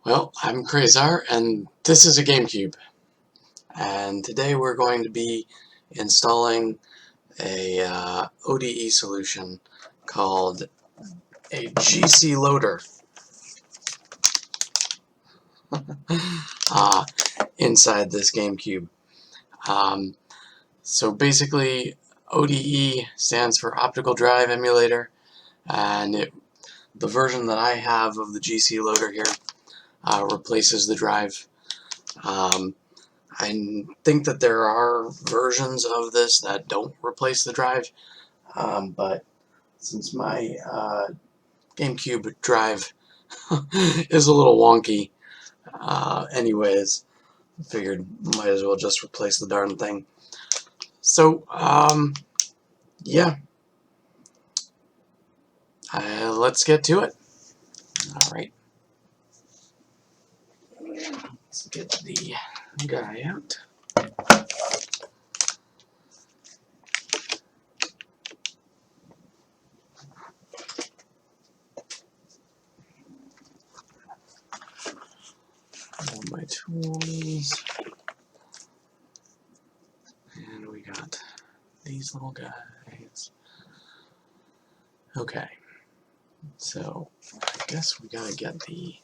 Well, I'm Krayzar, and this is a Gamecube. And today we're going to be installing a ODE solution called a GCLoader inside this Gamecube. So basically, ODE stands for Optical Drive Emulator, and the version that I have of the GCLoader here replaces the drive. I think that there are versions of this that don't replace the drive, but since my GameCube drive is a little wonky anyways, I figured might as well just replace the darn thing. So, yeah, let's get to it. Alright, let's get the guy out. All my tools, and we got these little guys. Okay, so I guess we gotta get the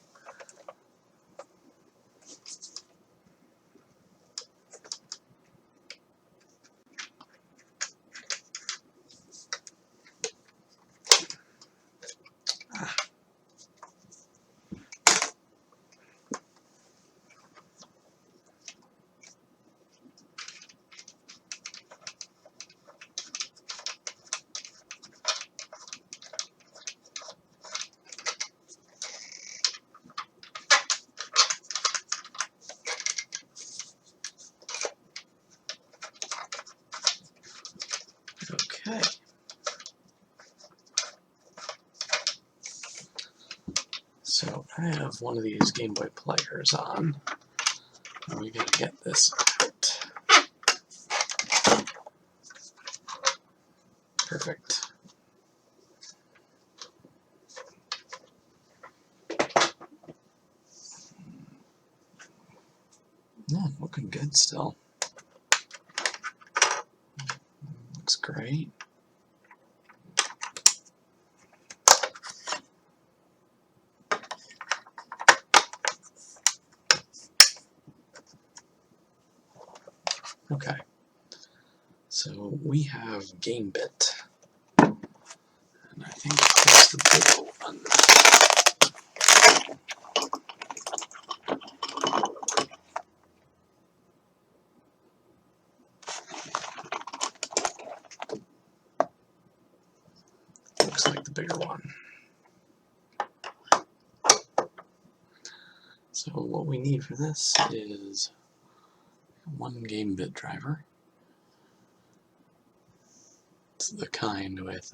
okay. So I have one of these Game Boy players on, and we gotta get this out. Perfect. Yeah, looking good still. Looks great. Okay, so we have GameBit, and I think that's the big one. Looks like the bigger one. So what we need for this is one GameBit driver. It's the kind with,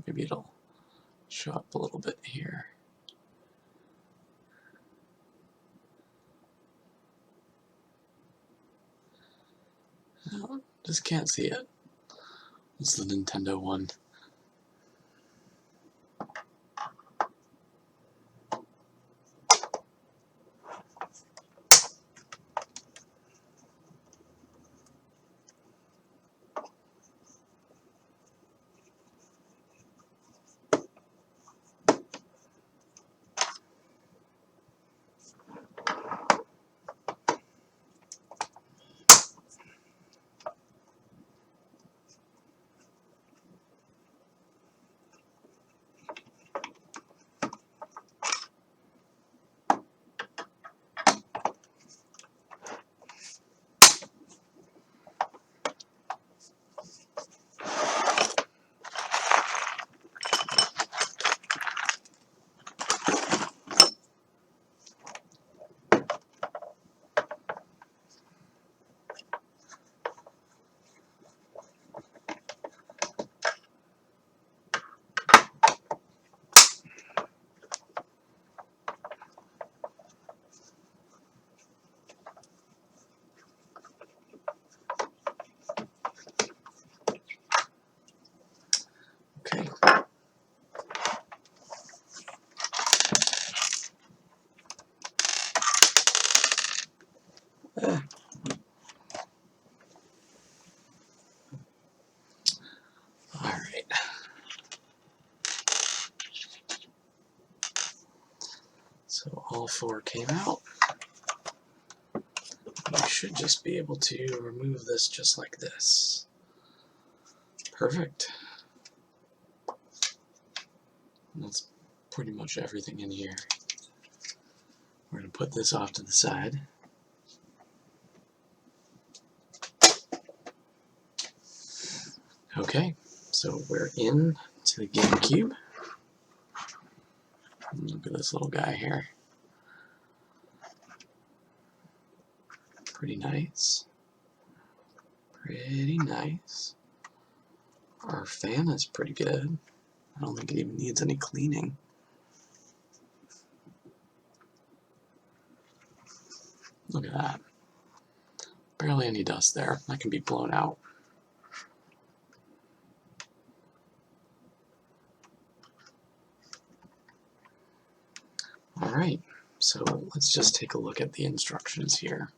maybe it'll show up a little bit here. No, just can't see it. It's the Nintendo one. Alright. So all four came out. You should just be able to remove this just like this. Perfect. And that's pretty much everything in here. We're going to put this off to the side. Okay, so we're in to the GameCube. Look at this little guy here. Pretty nice. Pretty nice. Our fan is pretty good. I don't think it even needs any cleaning. Look at that. Barely any dust there. That can be blown out. Alright, so let's just take a look at the instructions here.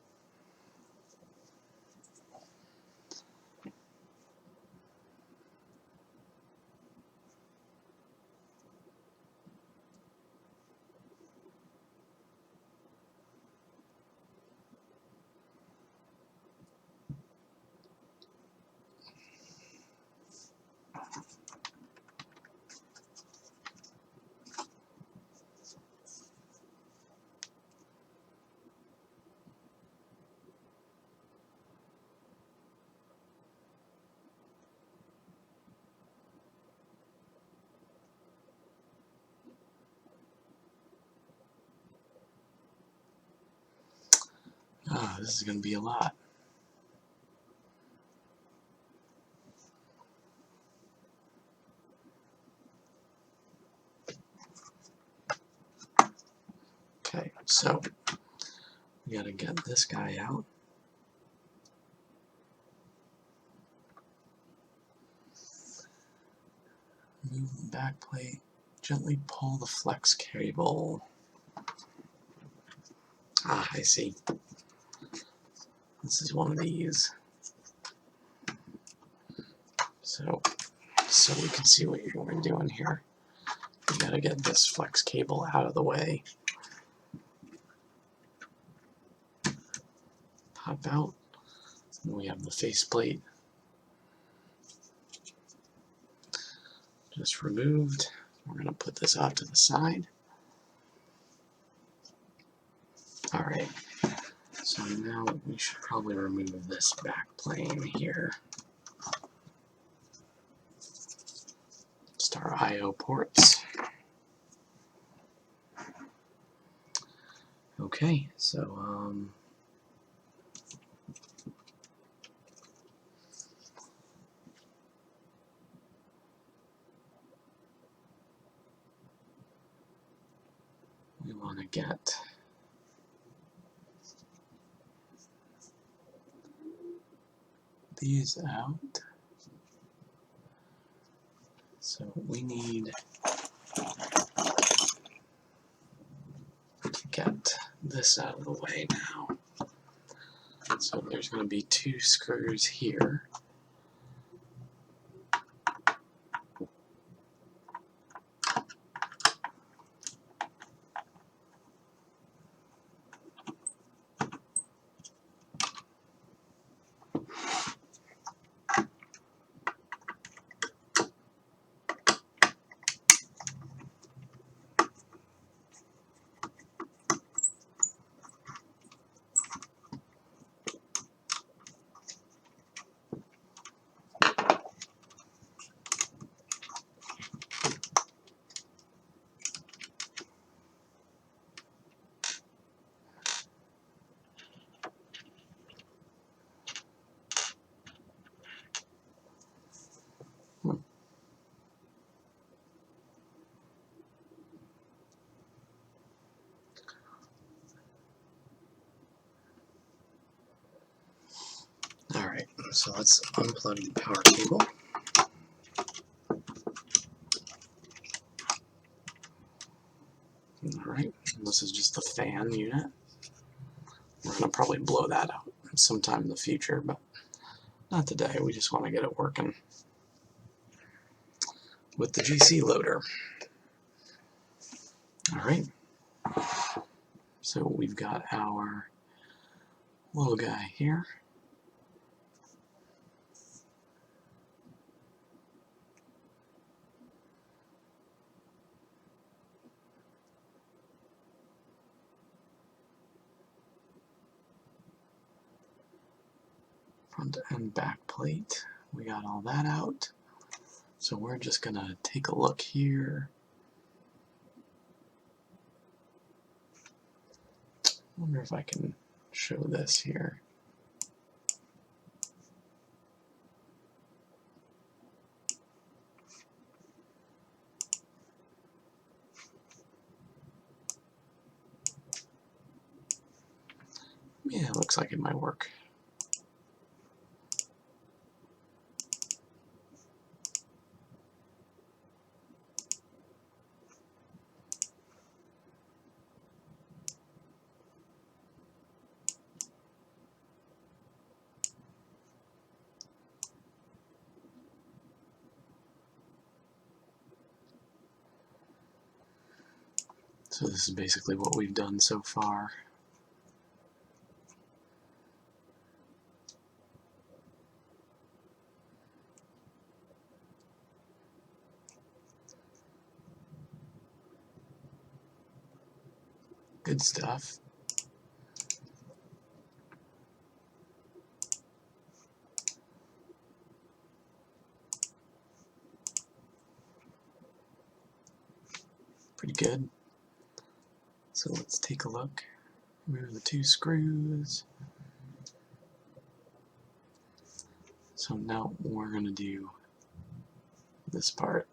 Ah, this is going to be a lot. Okay, so we got to get this guy out. Move the back plate. Gently pull the flex cable. Ah, I see. This is one of these. So we can see what we're doing here. We gotta get this flex cable out of the way. Pop out. And we have the faceplate just removed. We're gonna put this off to the side. Alright, so now we should probably remove this back plane here. Just our I/O ports. Okay, so we want to get these out. So we need to get this out of the way now. So there's going to be two screws here. Alright, so let's unplug the power cable. Alright, this is just the fan unit. we're going to probably blow that out sometime in the future, but not today. We just want to get it working with the GCLoader. Alright, so we've got our little guy here. Front and back plate, we got all that out. So we're just going to take a look here. I wonder if I can show this here. Yeah, it looks like it might work. So this is basically what we've done so far. Good stuff. Pretty good. So let's take a look. Remove the 2 screws. So now we're going to do this part.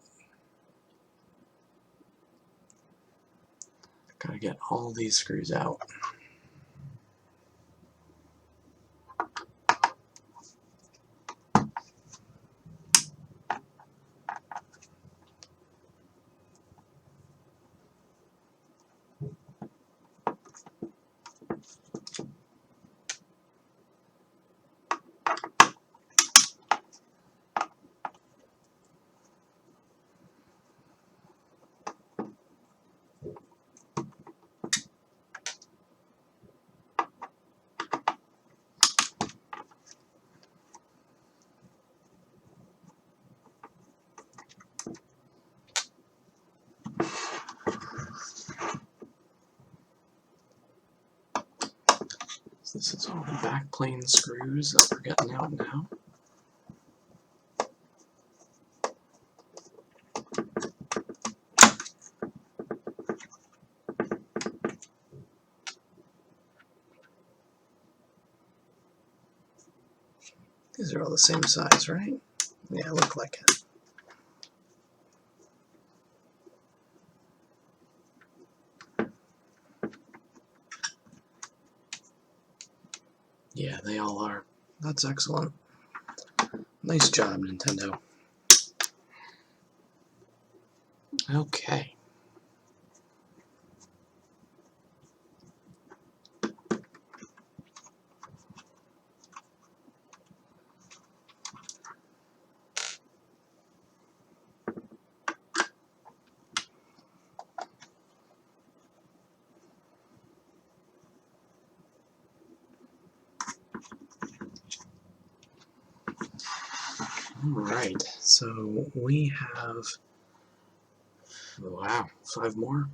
Gotta get all these screws out. This is all the back plane screws that we're getting out now. These are all the same size, right? Yeah, look like it. Yeah, they all are. That's excellent. Nice job, Nintendo. Okay. Alright, so we have, wow, 5 more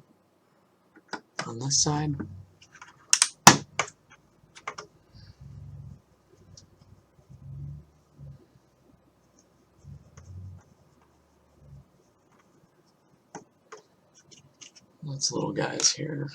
on this side. Lots of little guys here.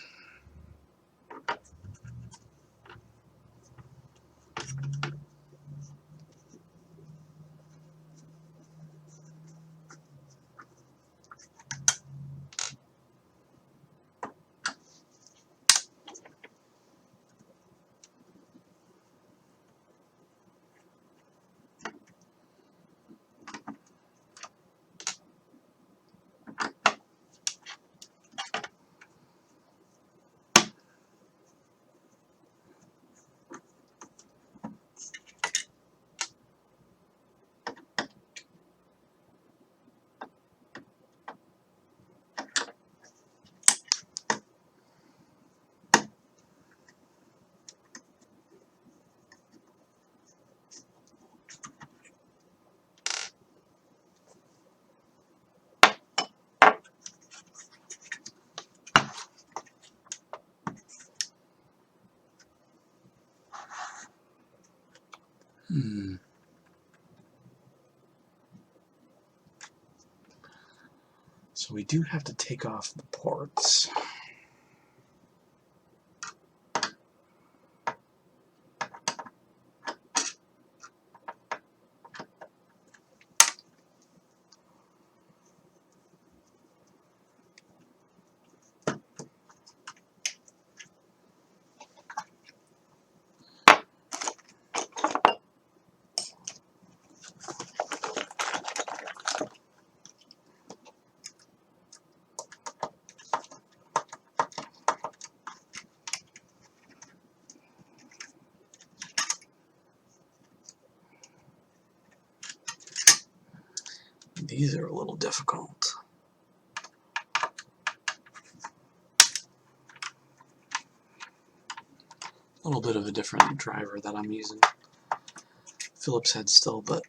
So we do have to take off the ports. These are a little difficult. A little bit of a different driver that I'm using. Phillips head still, but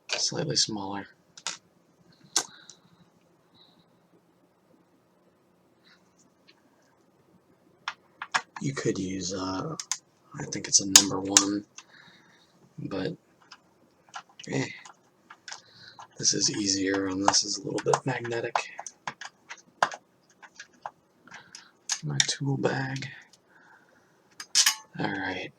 slightly smaller. You could use, I think it's a #1, but this is easier and this is a little bit magnetic. My tool bag. Alright.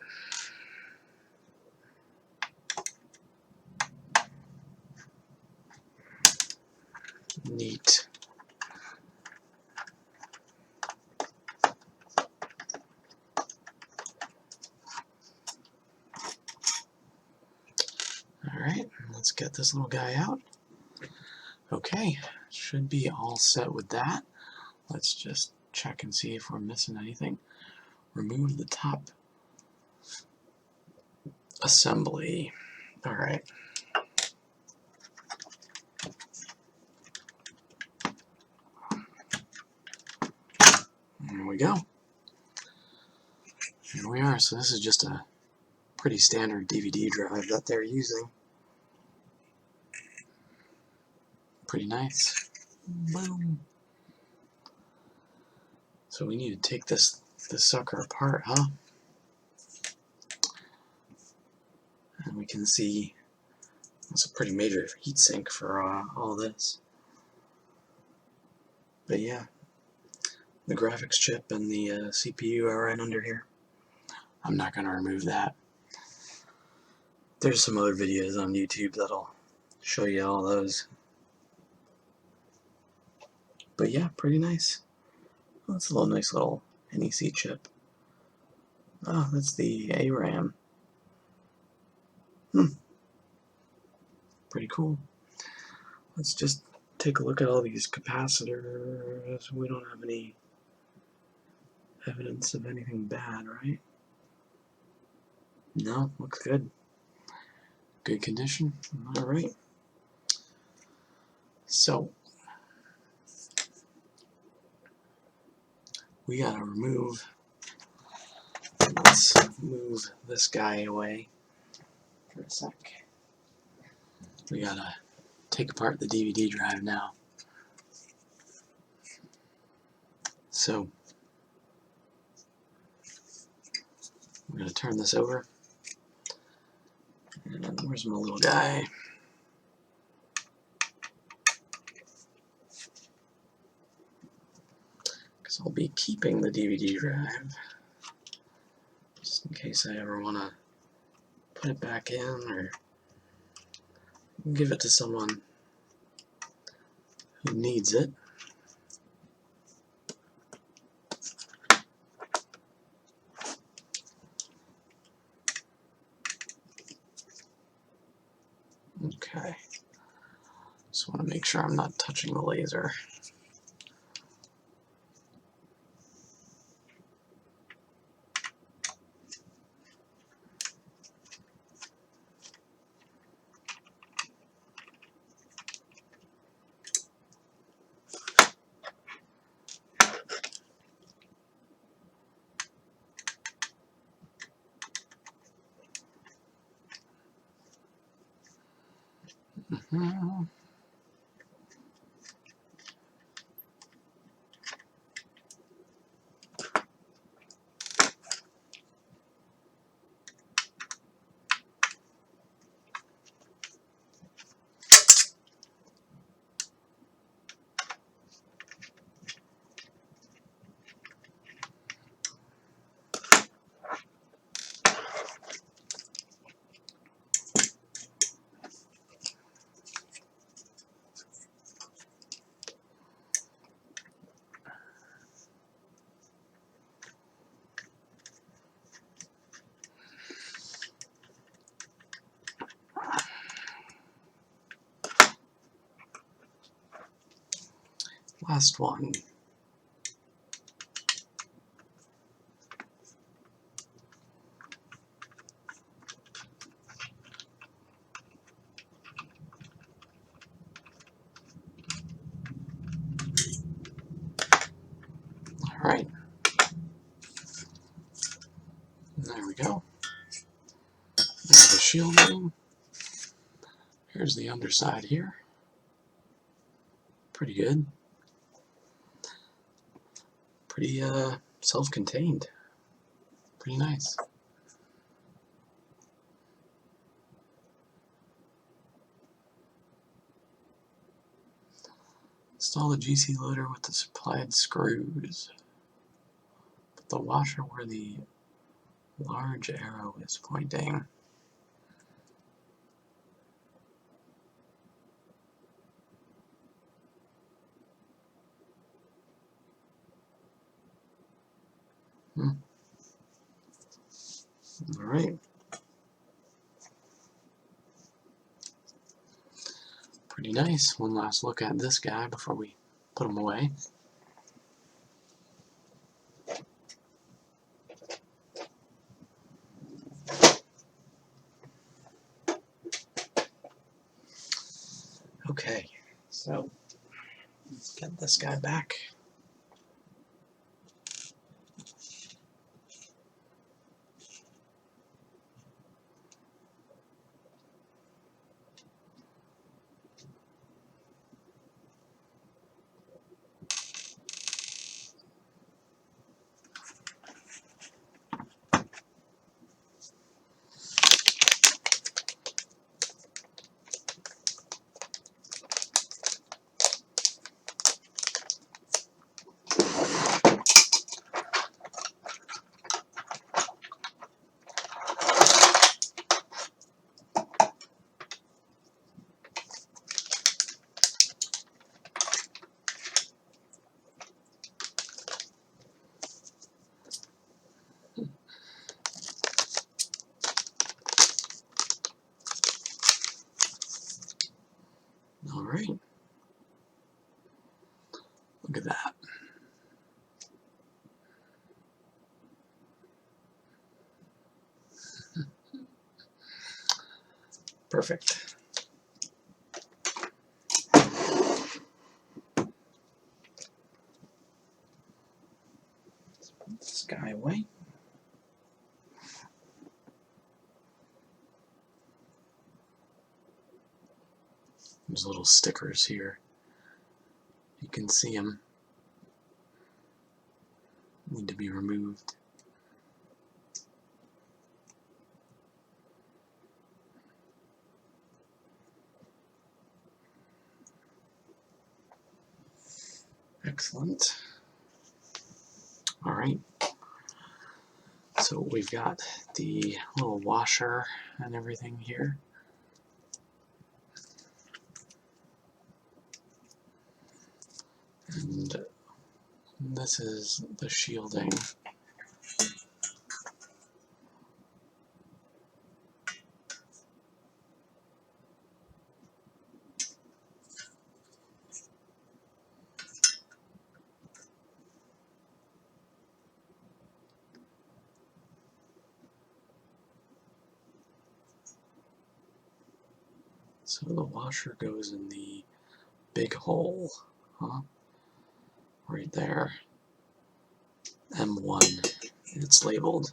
Neat. Alright, let's get this little guy out. Okay, should be all set with that. Let's just check and see if we're missing anything. Remove the top assembly. Alright. There we go. Here we are. So this is just a pretty standard DVD drive that they're using. Pretty nice. Boom. So we need to take this sucker apart, huh? And we can see it's a pretty major heatsink for all this. But yeah, the graphics chip and the CPU are right under here. I'm not going to remove that. There's some other videos on YouTube that'll show you all those. But yeah, pretty nice. Oh, that's a nice little NEC chip. Oh, that's the ARAM. Pretty cool. Let's just take a look at all these capacitors. We don't have any evidence of anything bad, right? No, looks good. Good condition. Alright. So, we gotta remove, let's move this guy away for a sec. We gotta take apart the DVD drive now. So, we're gonna turn this over. And where's my little guy? Because I'll be keeping the DVD drive just in case I ever want to put it back in or give it to someone who needs it. Okay. Just want to make sure I'm not touching the laser. Last one. Alright. There we go. There's the shielding. Here's the underside here. Pretty good. Pretty self-contained. Pretty nice. Install the GCLoader with the supplied screws. Put the washer where the large arrow is pointing. Alright. Pretty nice. One last look at this guy before we put him away. Okay, so let's get this guy back. Alright. Look at that. Perfect. Put this guy away. There's little stickers here. You can see them. Need to be removed. Excellent. Alright. So we've got the little washer and everything here. And this is the shielding. So the washer goes in the big hole, huh? Right there. M1. It's labeled.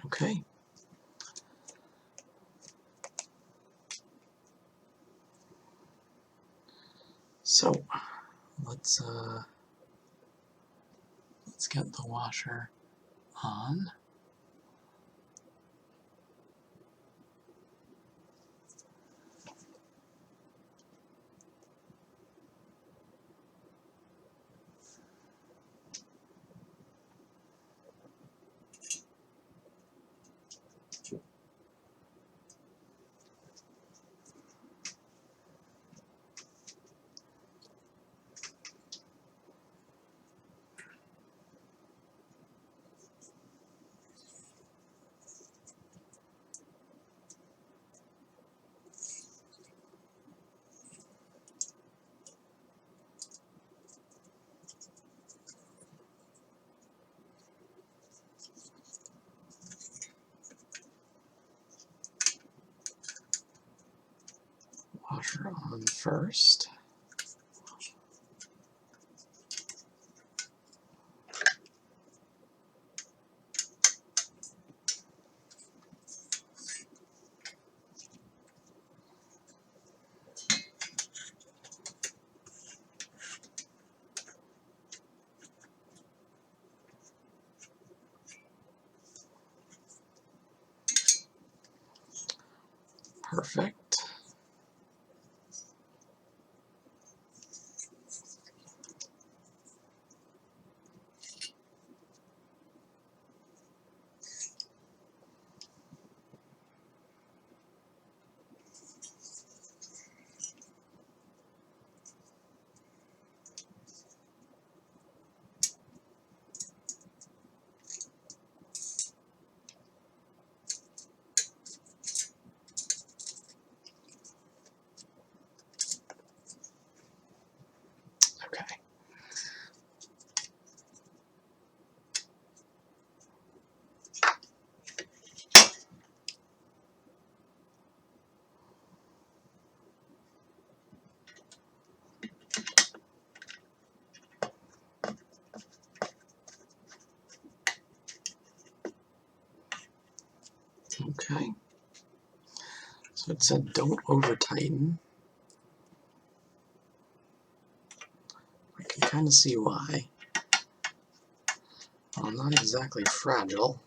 Okay. So let's get the washer on. washer on first. Perfect. Okay. Okay. So it said don't over tighten. I can kind of see why. Well, not exactly fragile.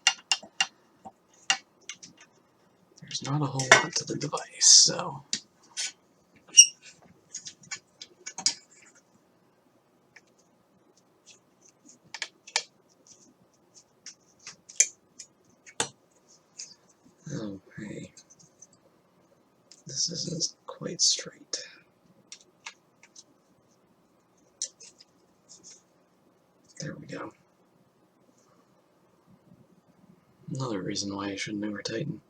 There's not a whole lot to the device, so. Oh, hey. This isn't quite straight. There we go. Another reason why I shouldn't over tighten.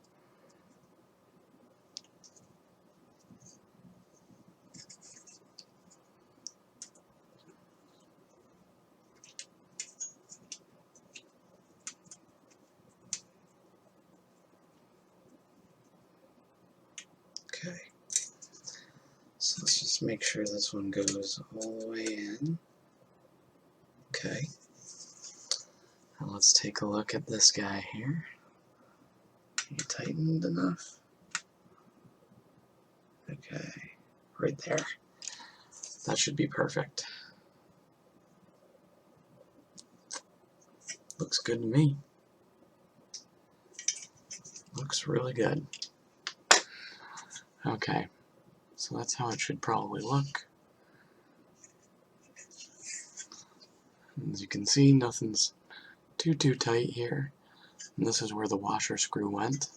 Okay. So let's just make sure this one goes all the way in. Okay. Now let's take a look at this guy here. You tightened enough? Okay. Right there. That should be perfect. Looks good to me. Looks really good. Okay. So that's how it should probably look. As you can see, nothing's too tight here. And this is where the washer screw went.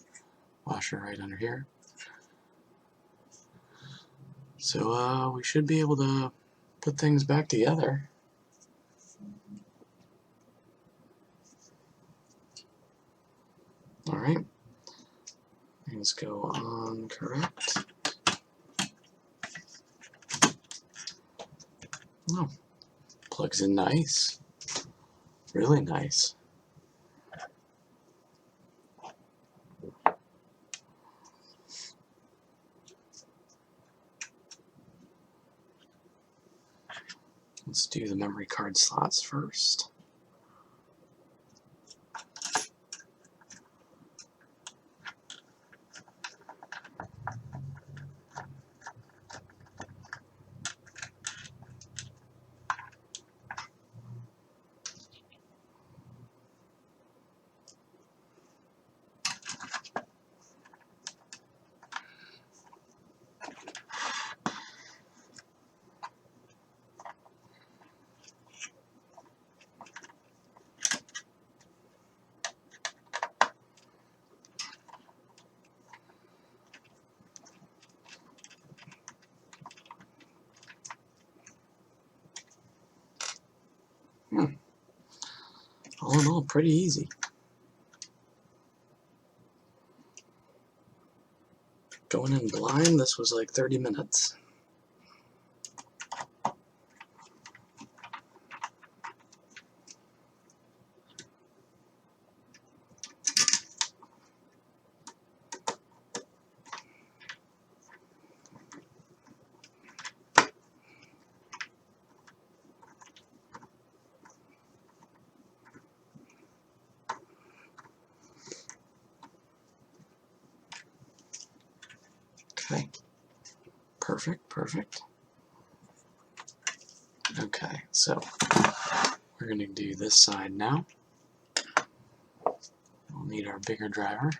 Washer right under here. So we should be able to put things back together. Alright. Things go on correct. Oh, plugs in nice. Really nice. Let's do the memory card slots first. All in all, pretty easy. Going in blind, this was like 30 minutes. Perfect, perfect. Okay, so we're going to do this side now. We'll need our bigger driver.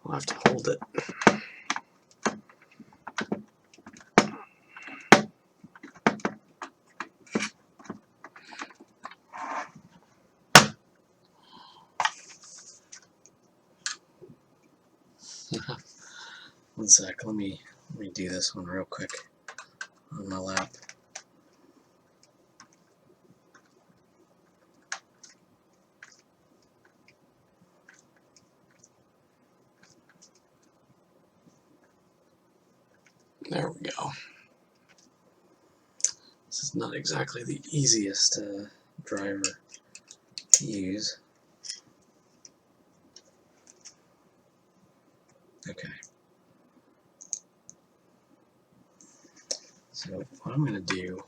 We'll have to hold it. One sec, let me do this one real quick on my lap. There we go. This is not exactly the easiest driver to use. Okay. So what I'm going to do,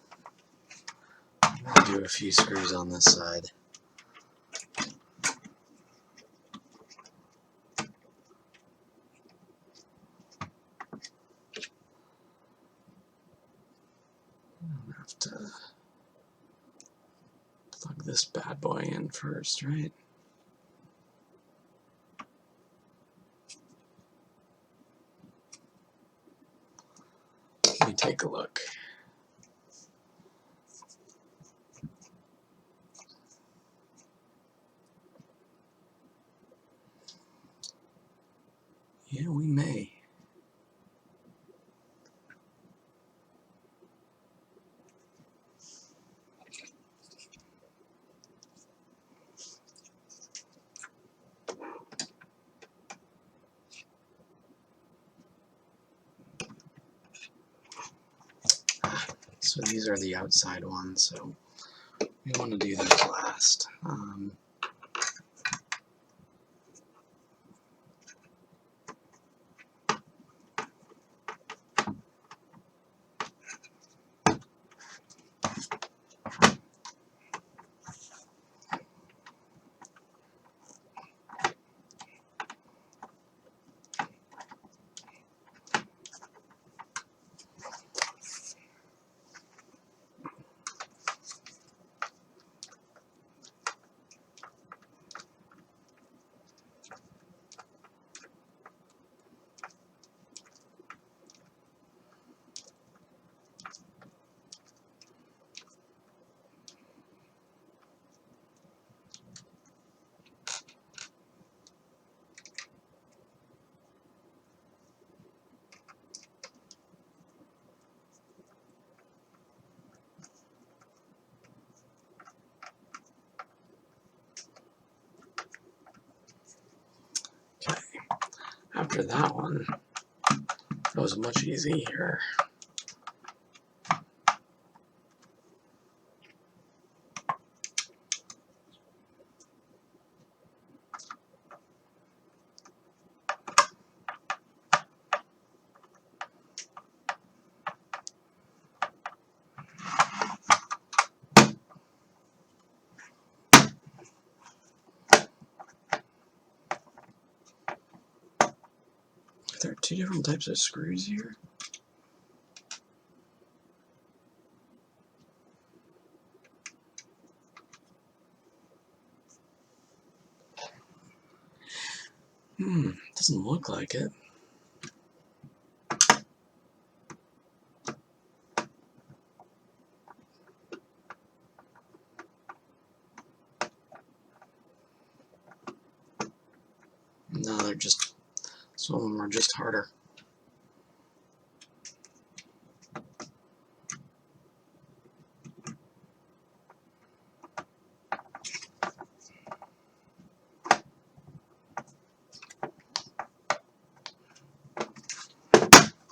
I'm going to do a few screws on this side. I have to plug this bad boy in first, right? Let me take a look. Yeah, we may. So these are the outside ones, so we want to do those last. Okay, after that one, it was much easier. There are two different types of screws here. Doesn't look like it. they're just, some of them are just harder.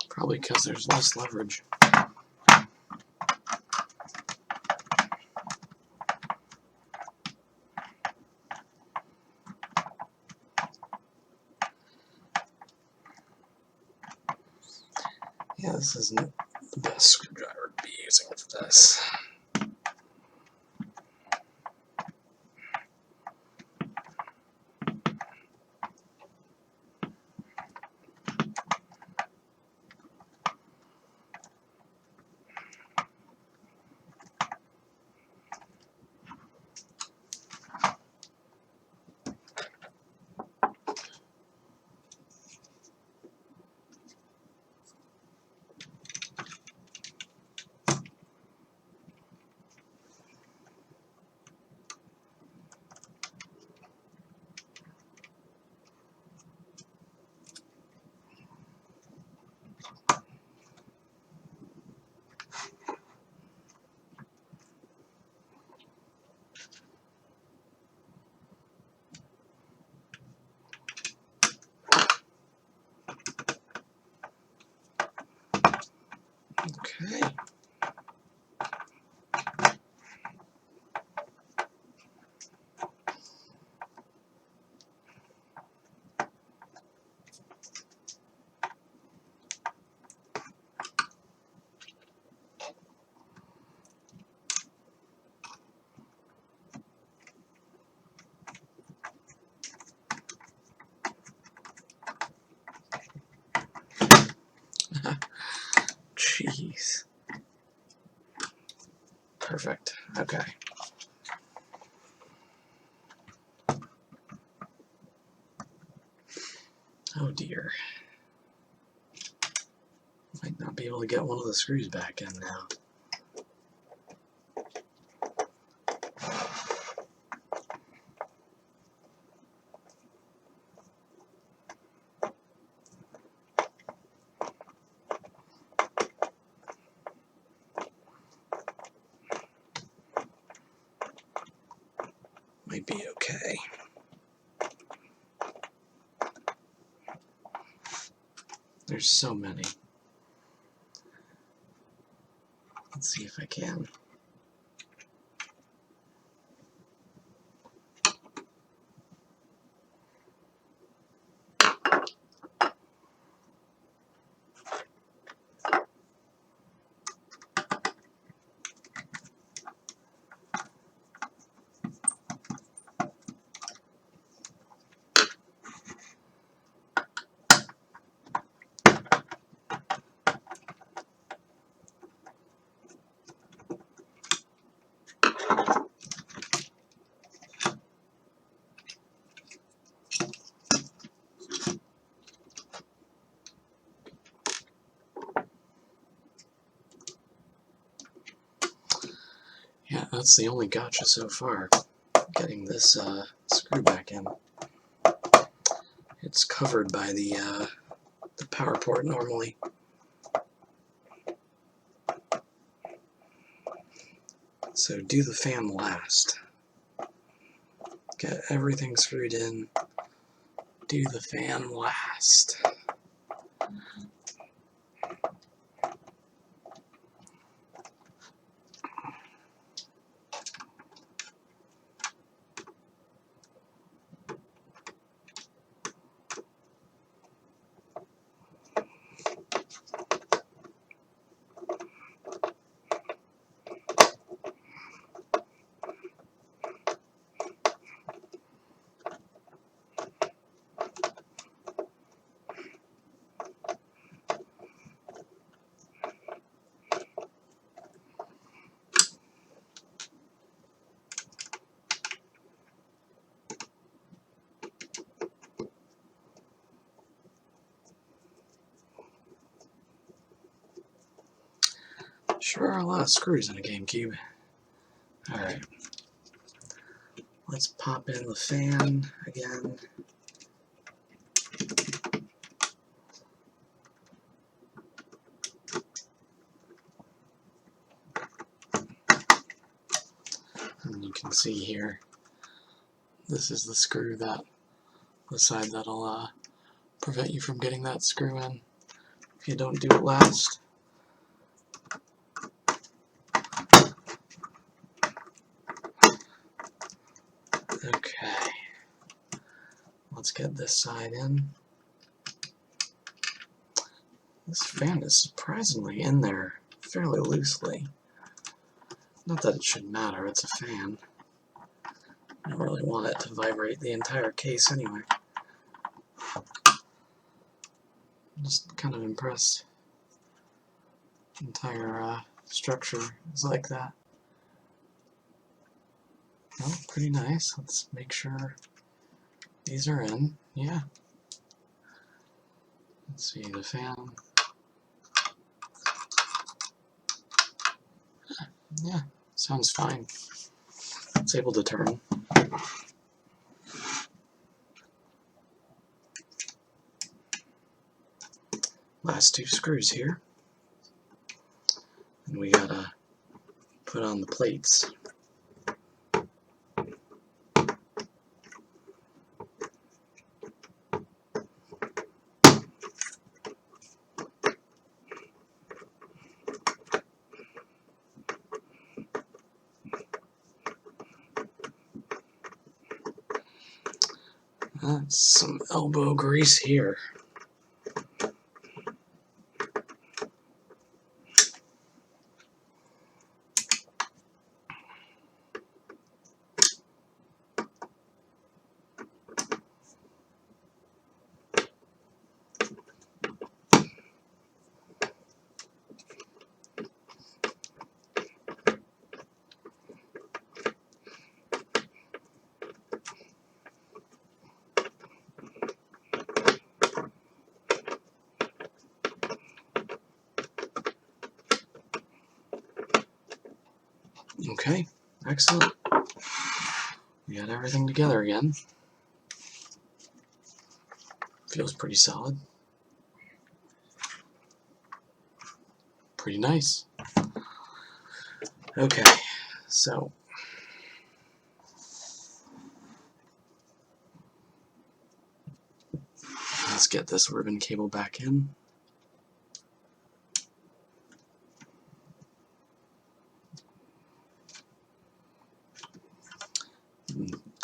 Probably because there's less leverage. Yeah, this isn't the best screwdriver to be using for this. Okay. Jeez. Perfect. Okay. Oh dear. Might not be able to get one of the screws back in now. Might be okay. There's so many. Let's see if I can. Yeah, that's the only gotcha so far. Getting this screw back in. It's covered by the power port normally. So do the fan last. Get everything screwed in. Do the fan last. Sure are a lot of screws in a GameCube. Alright. Let's pop in the fan again. can see here, this is the screw that, the side that'll prevent you from getting that screw in if you don't do it last. Okay, let's get this side in. This fan is surprisingly in there fairly loosely. Not that it should matter, it's a fan. I don't really want it to vibrate the entire case anyway. I'm just kind of impressed. The entire structure is like that. Well, pretty nice. Let's make sure these are in. Yeah. Let's see, the fan. Yeah, sounds fine. It's able to turn. Last two screws here. And we gotta put on the plates. That's some elbow grease here. Okay, excellent. We got everything together again. Feels pretty solid. Pretty nice. Okay, so let's get this ribbon cable back in.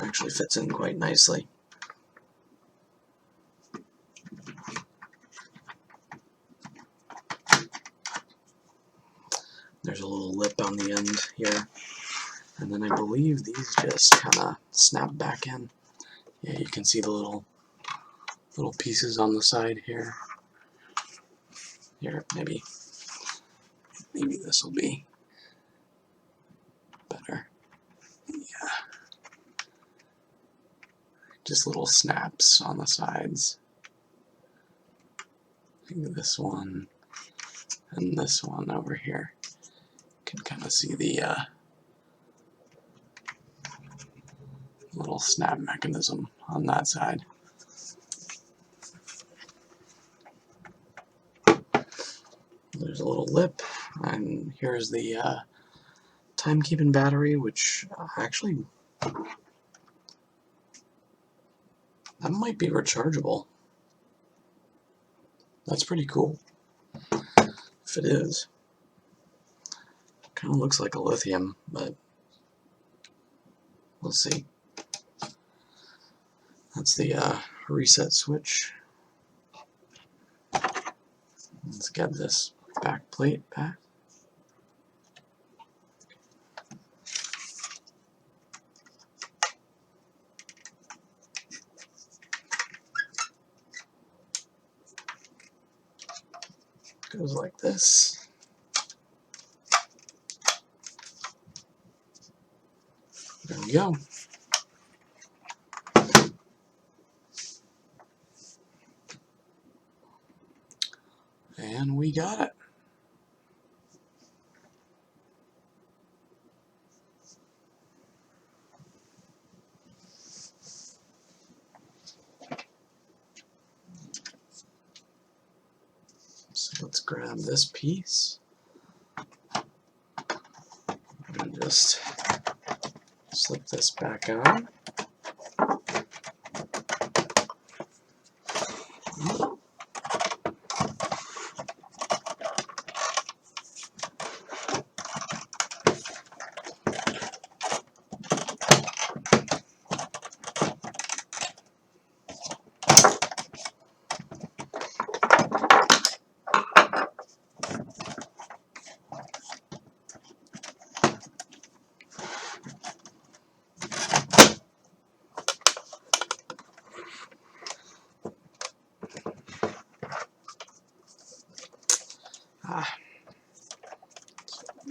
Actually fits in quite nicely. There's a little lip on the end here, and then I believe these just kind of snap back in. Yeah, you can see the little pieces on the side here. Here, maybe this will be better. Yeah, just little snaps on the sides. Maybe this one and this one over here. You can kind of see the little snap mechanism on that side. There's a little lip, and here's the timekeeping battery, which actually that might be rechargeable. That's pretty cool. If it is, kind of looks like a lithium, but we'll see. That's the reset switch. Let's get this back plate back. Goes like this. There we go. And we got it. So let's grab this piece and just slip this back on.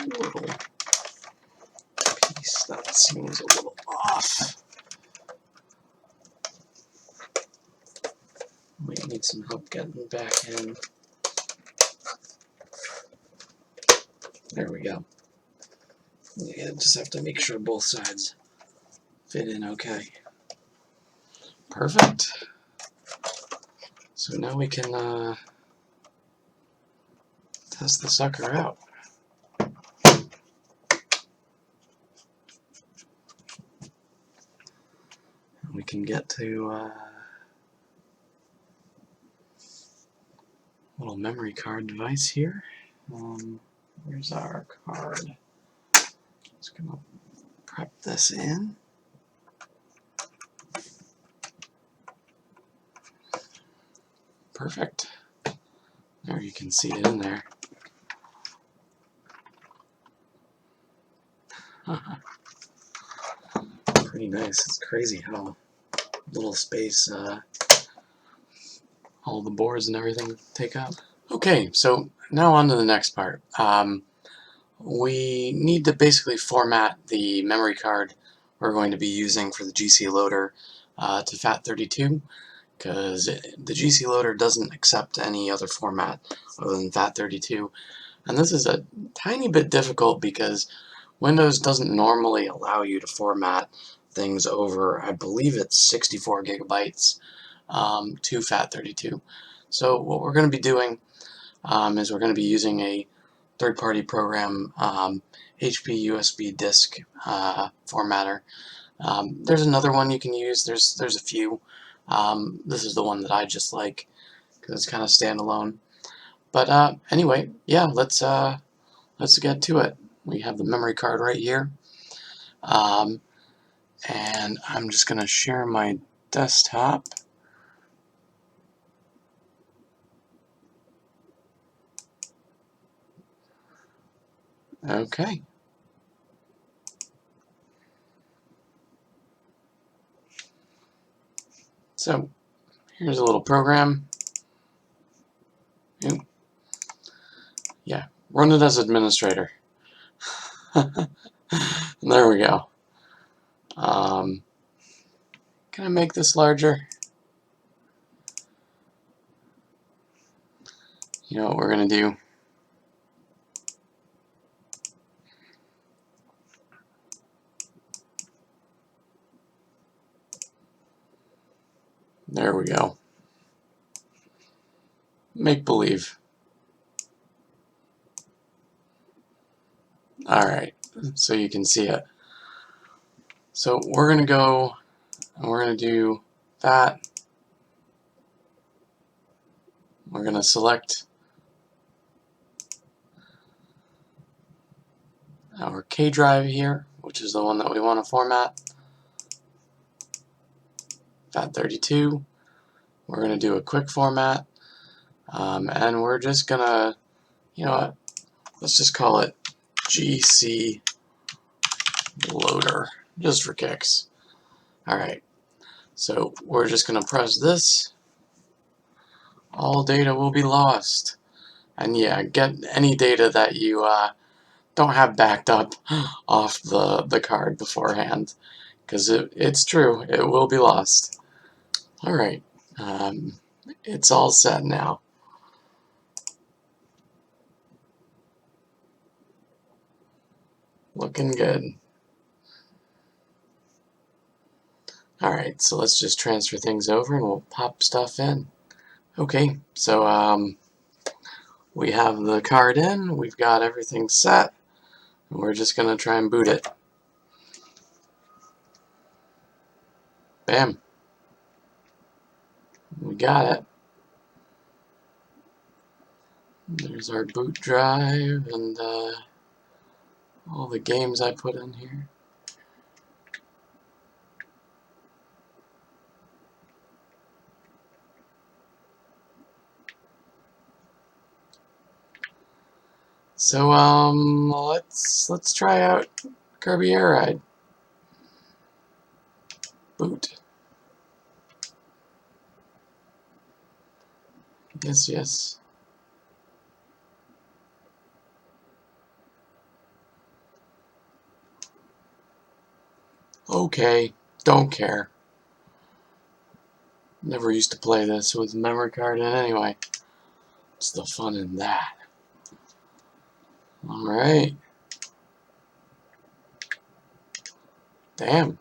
Little piece that seems a little off. Might need some help getting back in. There we go. Yeah, just have to make sure both sides fit in okay. Perfect. So now we can test the sucker out. We can get to little memory card device here. Where's our card? Just gonna prep this in. Perfect. There, you can see it in there. Pretty nice. It's crazy how little space all the boards and everything take up. Okay, so now on to the next part. We need to basically format the memory card we're going to be using for the GCLoader to FAT32, because the GCLoader doesn't accept any other format other than FAT32. And this is a tiny bit difficult because Windows doesn't normally allow you to format things over, I believe it's 64 gigabytes to FAT32. So what we're going to be doing is we're going to be using a third-party program, HP USB disk formatter. There's another one you can use. There's a few. This is the one that I just like because it's kind of standalone. But anyway, yeah, let's get to it. We have the memory card right here, and I'm just gonna share my desktop. Okay. So here's a little program. Yeah, run it as administrator. There we go. Can I make this larger? You know what we're gonna do? There we go. Make believe. Alright, so you can see it. So we're going to go and we're going to do that. We're going to select our K drive here, which is the one that we want to format. FAT32. We're going to do a quick format. And we're just going to, you know what, let's just call it GCLoader, just for kicks. Alright, so we're just going to press this. All data will be lost. And yeah, get any data that you don't have backed up off the card beforehand, because it's true, it will be lost. Alright, it's all set now. Looking good. Alright, so let's just transfer things over and we'll pop stuff in. Okay, so we have the card in, we've got everything set, and we're just going to try and boot it. Bam. We got it. There's our boot drive and all the games I put in here. So let's try out Kirby Air Ride. Boot. Yes, yes. Okay, don't care. Never used to play this with a memory card in anyway. What's the fun in that? Alright. Damn.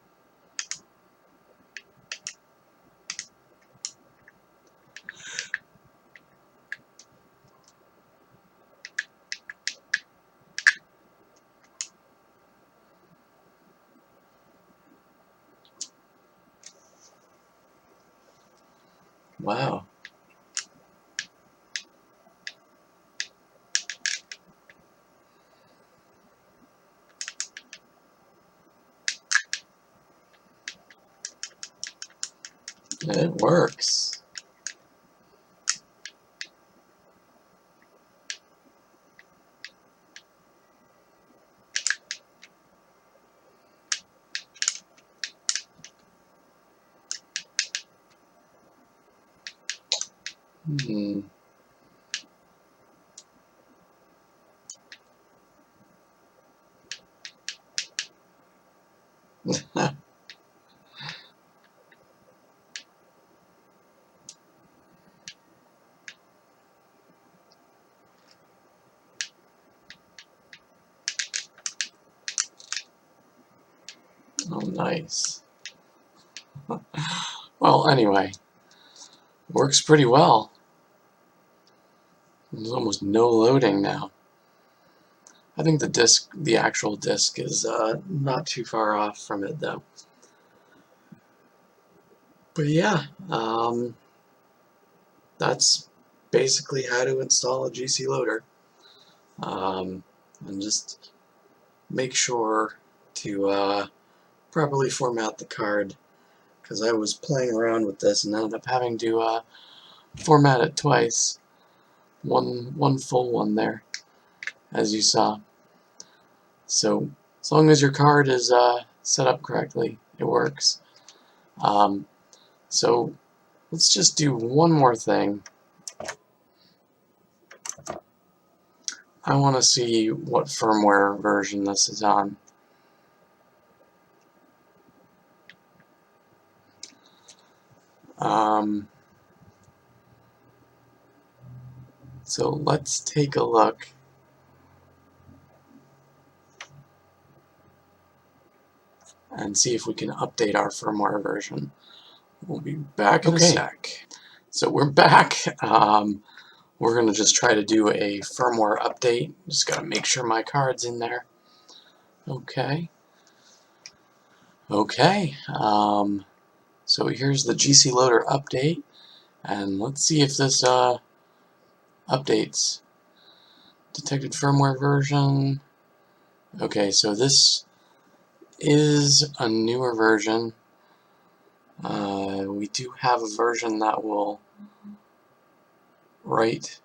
Wow. It works. Hmm. Oh, nice. Well, anyway, works pretty well. There's almost no loading now. I think the actual disc is not too far off from it though. But yeah, that's basically how to install a GCLoader. And just make sure to properly format the card, because I was playing around with this and ended up having to format it twice. One full one there, as you saw. So as long as your card is set up correctly, it works. So let's just do one more thing. I want to see what firmware version this is on. So let's take a look. And see if we can update our firmware version. We'll be back in a sec. So we're back. We're going to just try to do a firmware update. Just got to make sure my card's in there. Okay. Okay. So here's the GCLoader update. And let's see if this updates. Detected firmware version. Okay, so this is a newer version. We do have a version that will write.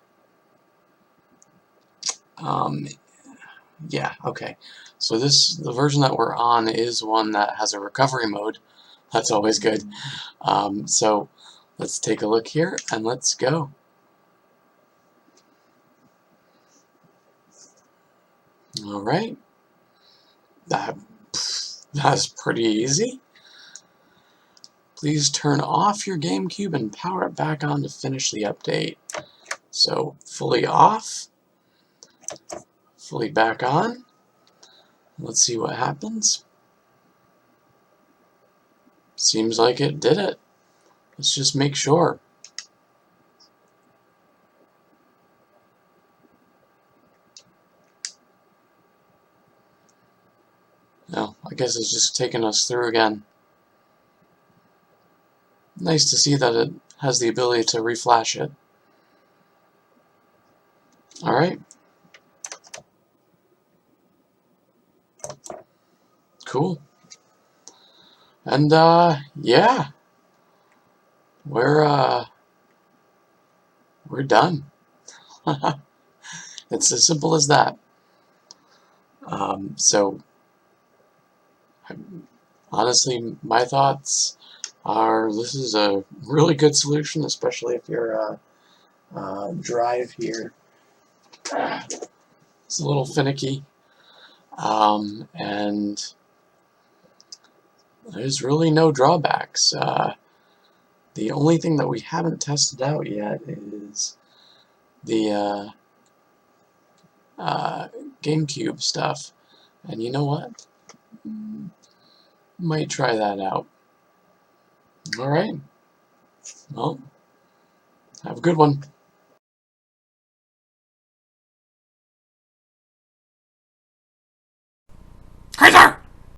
Yeah, okay. So the version that we're on is one that has a recovery mode. That's always good. So let's take a look here and let's go. All right. That's pretty easy. Please turn off your GameCube and power it back on to finish the update. So fully off, fully back on. Let's see what happens. Seems like it did it. Let's just make sure. No, I guess it's just taking us through again. Nice to see that it has the ability to reflash it. Alright. Cool. And, yeah. We're done. It's as simple as that. So, honestly, my thoughts are this is a really good solution, especially if your drive here is a little finicky. And there's really no drawbacks. The only thing that we haven't tested out yet is the GameCube stuff. And you know what? Might try that out. Alright. Well, have a good one. Krayzar!